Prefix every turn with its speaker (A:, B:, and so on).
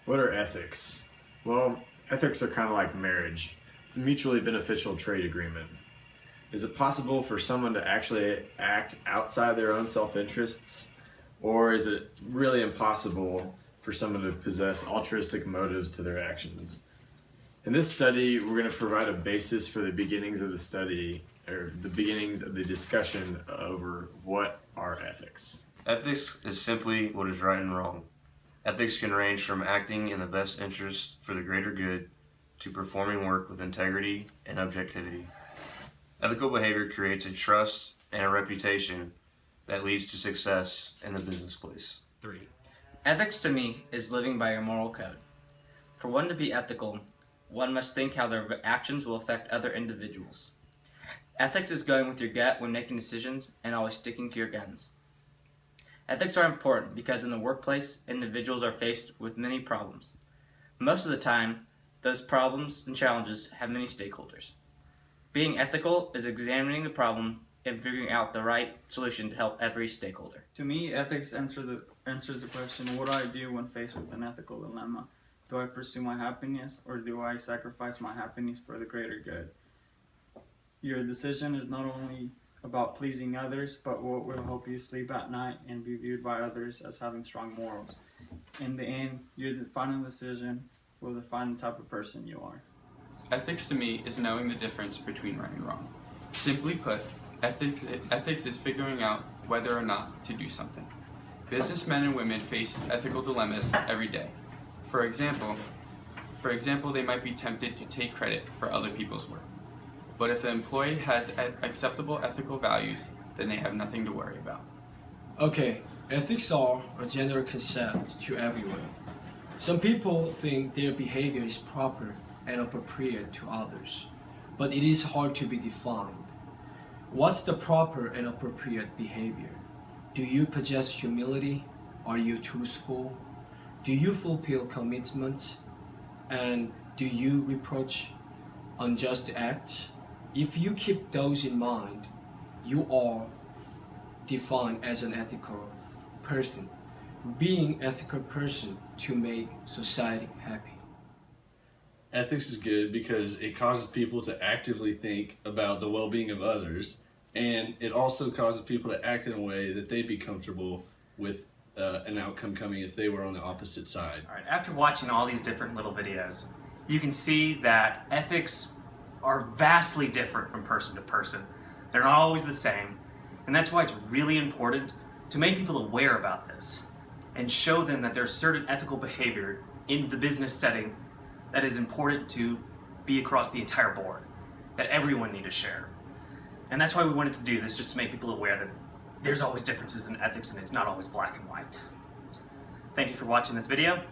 A: What are ethics? Well, ethics are kind of like marriage. It's a mutually beneficial trade agreement. Is it possible for someone to actually act outside their own self-interests? Or is it really impossible for someone to possess altruistic motives to their actions? In this study, we're going to provide a basis for the beginnings of the study, or the beginnings of the discussion over what are ethics.
B: Ethics is simply what is right and wrong. Ethics can range from acting in the best interest for the greater good to performing work with integrity and objectivity. Ethical behavior creates a trust and a reputation that leads to success in the business place.
C: 3. Ethics to me is living by a moral code. For one to be ethical, one must think how their actions will affect other individuals. Ethics is going with your gut when making decisions and always sticking to your guns. Ethics are important because in the workplace, individuals are faced with many problems. Most of the time, those problems and challenges have many stakeholders. Being ethical is examining the problem and figuring out the right solution to help every stakeholder.
D: To me, ethics answers the question, what do I do when faced with an ethical dilemma? Do I pursue my happiness or do I sacrifice my happiness for the greater good? Your decision is not only about pleasing others, but what will help you sleep at night and be viewed by others as having strong morals. In the end, your final decision will define the type of person you are.
E: Ethics to me is knowing the difference between right and wrong. Simply put, ethics is figuring out whether or not to do something. Businessmen and women face ethical dilemmas every day. For example, they might be tempted to take credit for other people's work. But if the employee has acceptable ethical values, then they have nothing to worry about.
F: Okay, ethics are a general concept to everyone. Some people think their behavior is proper and appropriate to others, but it is hard to be defined. What's the proper and appropriate behavior? Do you possess humility? Are you truthful? Do you fulfill commitments? And do you reproach unjust acts? If you keep those in mind, you are defined as an ethical person. Being an ethical person to make society happy.
G: Ethics is good because it causes people to actively think about the well-being of others, and it also causes people to act in a way that they'd be comfortable with an outcome coming if they were on the opposite side.
H: All right, after watching all these different little videos, you can see that ethics are vastly different from person to person. They're not always the same, and that's why it's really important to make people aware about this and show them that there's certain ethical behavior in the business setting that is important to be across the entire board, that everyone need to share. And that's why we wanted to do this, just to make people aware that there's always differences in ethics and it's not always black and white. Thank you for watching this video.